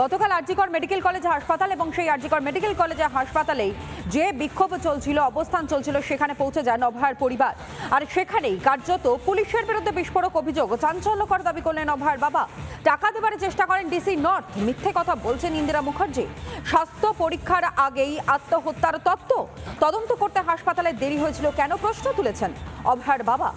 গতকাল RG Kar medical college হাসপাতাল এবং সেই আরজিকর মেডিকেল কলেজে হাসপাতালেই যে বিক্ষোভ চলছিল, অবস্থান চলছিল, সেখানে পৌঁছে যান অভয়ার পরিবার। আর সেখানেই কার্যত পুলিশের বিরুদ্ধে বিস্ফোরক অভিযোগ, চাঞ্চল্যকর দাবি করলেন অভয়ার বাবা। টাকা দেবার চেষ্টা করেন ডিসি নর্থ, মিথ্যে কথা বলছেন ইন্দিরা মুখার্জি। স্বাস্থ্য পরীক্ষার আগেই আত্মহত্যার তত্ত্ব, তদন্ত করতে হাসপাতালে দেরি হয়েছিল কেন, প্রশ্ন তুলেছেন অভয়ার বাবা।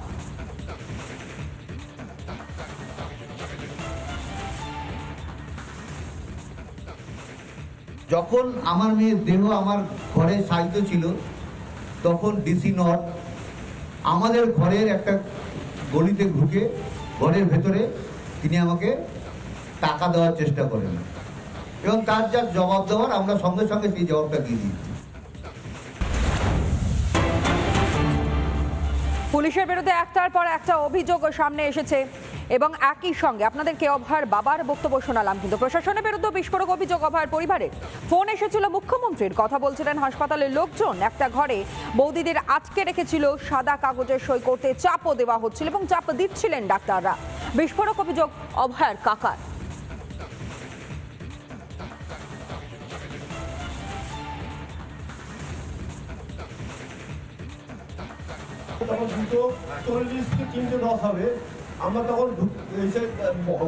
যখন আমার মেয়ের দেহ আমার ঘরে সাহিত্য ছিল, তখন ডিসি নর্থ আমাদের ঘরের একটা গলিতে ঢুকে ঘরের ভেতরে তিনি আমাকে টাকা দেওয়ার চেষ্টা করেন এবং তার যা জবাব দেওয়ার আমরা সঙ্গে সঙ্গে সেই জবাবটা দিয়ে দিই। পুলিশের বিরুদ্ধে একটার পর একটা অভিযোগ সামনে এসেছে এবং একই সঙ্গে আপনাদেরকে অভয়ার বাবার বক্তব্য শোনালাম, কিন্তু প্রশাসনের বিরুদ্ধে বিস্ফোরক অভিযোগ অভয়ার পরিবারের। ফোন এসেছিল মুখ্যমন্ত্রীর, কথা বলছিলেন হাসপাতালের লোকজন। একটা ঘরে বৌদিদের আটকে রেখেছিল, সাদা কাগজে সই করতে চাপও দেওয়া হচ্ছিল এবং চাপ দিচ্ছিলেন ডাক্তাররা। বিস্ফোরক অভিযোগ অভয়ার কাকার। তখন 2:40 কি 3:10 হবে, আমরা তখন এসে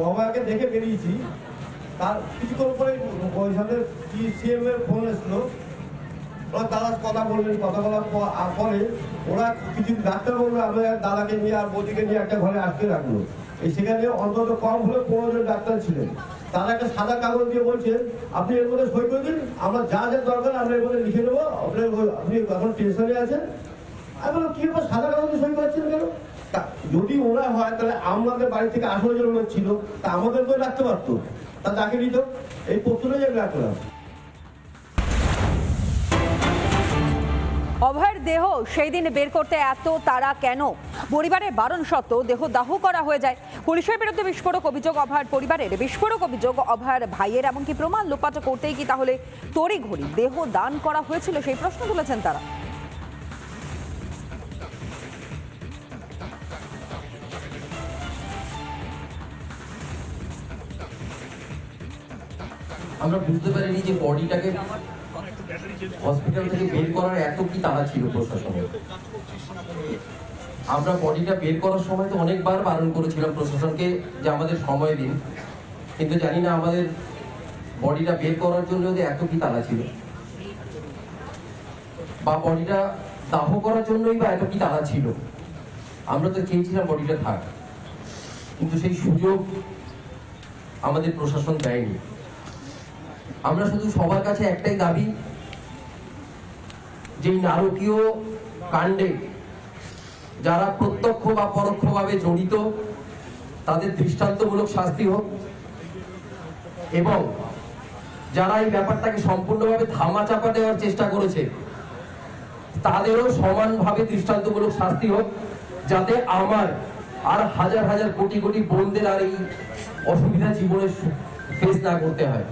অভয়াকে দেখে বেরিয়েছি। তার কিছুক্ষণ পরে ওইখানে সিএম এর ফোন এসলো, ওরা দাদা কথা বললেন। কথা বলার পরে ওরা কিছু ডাক্তার বললো আমি দাদাকে নিয়ে আর বৌদিকে নিয়ে একটা ঘরে আটকে রাখলো। সেখানে অন্তত কম হলে 15 জন ডাক্তার ছিলেন। তারা একটা সাদা কাগজ দিয়ে বলছেন আপনি এর মধ্যে সই করে দিন, আমরা যা যা দরকার আমরা এর মধ্যে লিখে নেবো, আপনি এখন টেনশনে আছেন। আমি বললাম কি ব্যাপার, সাদা কাগজে সই করছেন কেন? যদি ওরা হয় তাহলে আমাদের বাড়ি থেকে 18 জন লোক ছিল, তা আমাদের বই রাখতে পারতো, তা তাকে নিত। এই প্রশ্নটাই আমি রাখলাম। অভয়ের দেহ সেই দিন বের করতে এত তাড়া কেন? পরিবারের বারণ সত্ত্বেও দেহ দাহ করা হয়ে যায়। পুলিশের বিরুদ্ধে বিস্ফোরক অভিযোগ অভয়ের পরিবারের, বিস্ফোরক অভিযোগ অভয়ের ভাইয়ের। এমনকি প্রমাণ লোপাট করতেই কি তাহলে তড়িঘড়ি দেহ দান করা হয়েছিল, সেই প্রশ্ন তুলেছেন তারা। আমরা বুঝতে পারিনি যে বডিটাকে হসপিটাল থেকে বের করার এত কি তাড়া ছিল প্রশাসনের। আমরা বডিটা বের করার সময় তো অনেকবার বারণ করেছিলাম প্রশাসনকে যে আমাদের সময় দিন, কিন্তু জানি না আমাদের বডিটা বের করার জন্য যে এত কি তাড়া ছিল, বা বডিটা দাহ করার জন্যই বা এত কি তাড়া ছিল। আমরা তো চেয়েছিলাম বডিটা থাক, কিন্তু সেই সুযোগ আমাদের প্রশাসন দেয়নি। আমরা শুধু সবার কাছে একটাই দাবি, যে নারকীয় কাণ্ডে যারা প্রত্যক্ষ বা পরোক্ষভাবে জড়িত তাদের দৃষ্টান্তমূলক শাস্তি হোক, এবং যারা এই ব্যাপারটাকে সম্পূর্ণভাবে ধামাচাপা দেওয়ার চেষ্টা করেছে তাদেরও সমানভাবে দৃষ্টান্তমূলক শাস্তি হোক, যাতে আমার আর হাজার হাজার কোটি কোটি বোনদের আর এই অসুবিধা জীবনে ফেস না করতে হয়।